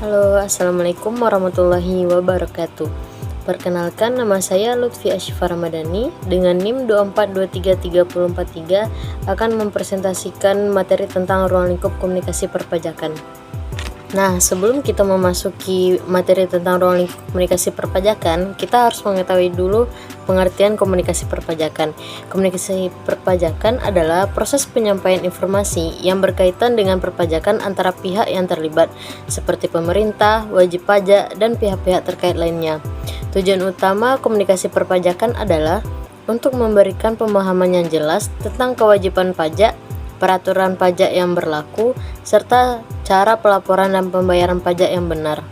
Halo, Assalamualaikum warahmatullahi wabarakatuh. Perkenalkan, nama saya Lutfi Asyifa Ramadhani dengan NIM 24233043 akan mempresentasikan materi tentang ruang lingkup komunikasi perpajakan. Nah, sebelum kita memasuki materi tentang ruang lingkup komunikasi perpajakan, kita harus mengetahui dulu pengertian komunikasi perpajakan. Komunikasi perpajakan adalah proses penyampaian informasi yang berkaitan dengan perpajakan antara pihak yang terlibat, seperti pemerintah, wajib pajak, dan pihak-pihak terkait lainnya. Tujuan utama komunikasi perpajakan adalah untuk memberikan pemahaman yang jelas tentang kewajiban pajak, peraturan pajak yang berlaku, serta cara pelaporan dan pembayaran pajak yang benar.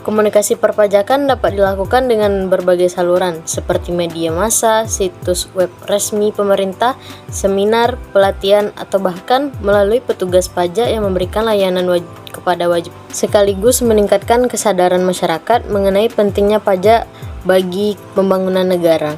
Komunikasi perpajakan dapat dilakukan dengan berbagai saluran, seperti media massa, situs web resmi pemerintah, seminar, pelatihan, atau bahkan melalui petugas pajak yang memberikan layanan kepada wajib, sekaligus meningkatkan kesadaran masyarakat mengenai pentingnya pajak bagi pembangunan negara.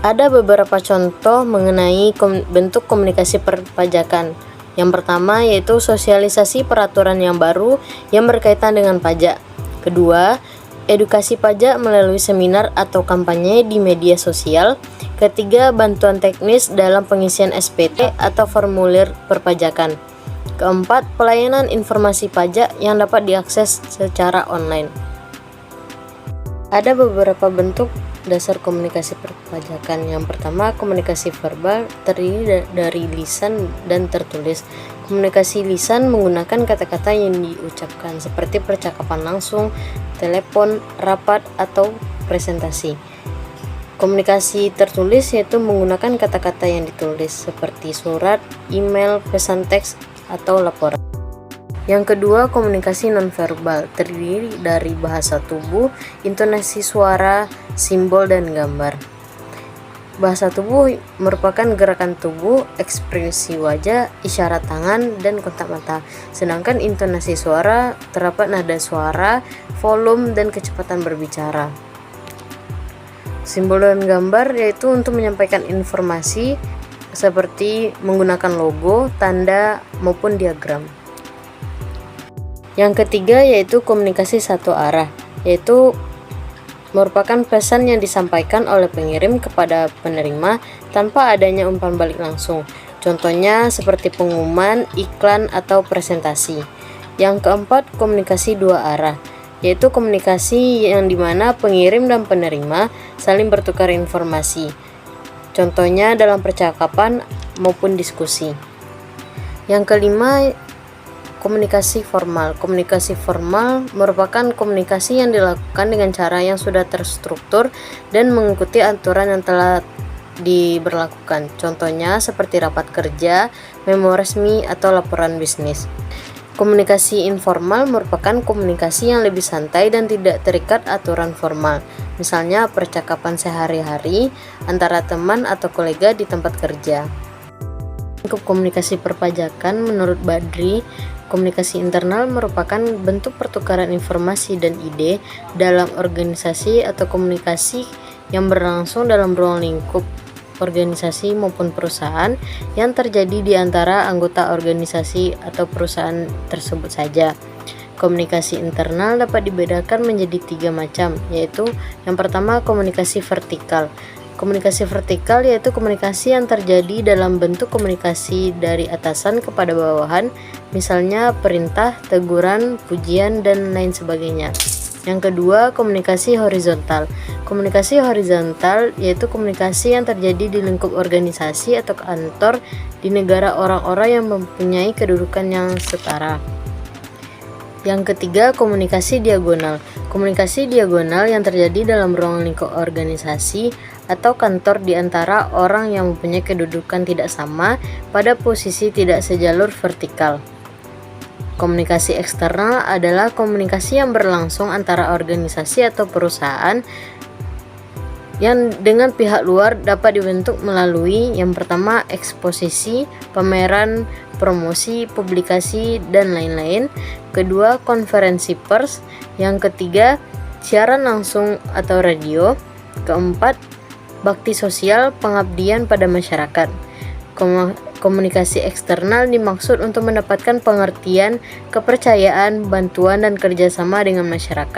Ada beberapa contoh mengenai bentuk komunikasi perpajakan. Yang pertama yaitu sosialisasi peraturan yang baru yang berkaitan dengan pajak. Kedua, edukasi pajak melalui seminar atau kampanye di media sosial. Ketiga, bantuan teknis dalam pengisian SPT atau formulir perpajakan. Keempat, pelayanan informasi pajak yang dapat diakses secara online. Ada beberapa bentuk dasar komunikasi perpajakan. Yang pertama, komunikasi verbal terdiri dari lisan dan tertulis. Komunikasi lisan menggunakan kata-kata yang diucapkan seperti percakapan langsung, telepon, rapat, atau presentasi. Komunikasi tertulis yaitu menggunakan kata-kata yang ditulis seperti surat, email, pesan teks, atau laporan. Yang kedua, komunikasi nonverbal terdiri dari bahasa tubuh, intonasi suara, simbol, dan gambar. Bahasa tubuh merupakan gerakan tubuh, ekspresi wajah, isyarat tangan, dan kontak mata. Sedangkan intonasi suara terdapat nada suara, volume, dan kecepatan berbicara. Simbol dan gambar yaitu untuk menyampaikan informasi seperti menggunakan logo, tanda, maupun diagram. Yang ketiga yaitu komunikasi satu arah, yaitu merupakan pesan yang disampaikan oleh pengirim kepada penerima tanpa adanya umpan balik langsung. Contohnya seperti pengumuman, iklan, atau presentasi. Yang keempat, komunikasi dua arah, yaitu komunikasi yang dimana pengirim dan penerima saling bertukar informasi. Contohnya dalam percakapan maupun diskusi. Yang kelima, komunikasi formal. Komunikasi formal merupakan komunikasi yang dilakukan dengan cara yang sudah terstruktur dan mengikuti aturan yang telah diberlakukan. Contohnya seperti rapat kerja, memo resmi, atau laporan bisnis. Komunikasi informal merupakan komunikasi yang lebih santai dan tidak terikat aturan formal. Misalnya percakapan sehari-hari antara teman atau kolega di tempat kerja. Untuk komunikasi perpajakan, menurut Badri, komunikasi internal merupakan bentuk pertukaran informasi dan ide dalam organisasi atau komunikasi yang berlangsung dalam ruang lingkup organisasi maupun perusahaan yang terjadi di antara anggota organisasi atau perusahaan tersebut saja. Komunikasi internal dapat dibedakan menjadi 3 macam, yaitu yang pertama komunikasi vertikal. Komunikasi vertikal yaitu komunikasi yang terjadi dalam bentuk komunikasi dari atasan kepada bawahan, misalnya perintah, teguran, pujian, dan lain sebagainya. Yang kedua, komunikasi horizontal. Komunikasi horizontal yaitu komunikasi yang terjadi di lingkup organisasi atau kantor di negara orang-orang yang mempunyai kedudukan yang setara. Yang ketiga, komunikasi diagonal. Komunikasi diagonal yang terjadi dalam ruang lingkup organisasi atau kantor di antara orang yang mempunyai kedudukan tidak sama pada posisi tidak sejalur vertikal. Komunikasi eksternal adalah komunikasi yang berlangsung antara organisasi atau perusahaan yang dengan pihak luar dapat dibentuk melalui yang pertama eksposisi, pameran, promosi, publikasi, dan lain-lain. Kedua, konferensi pers. Yang ketiga, siaran langsung atau radio. Keempat, bakti sosial, pengabdian pada masyarakat. Komunikasi eksternal dimaksud untuk mendapatkan pengertian, kepercayaan, bantuan, dan kerjasama dengan masyarakat.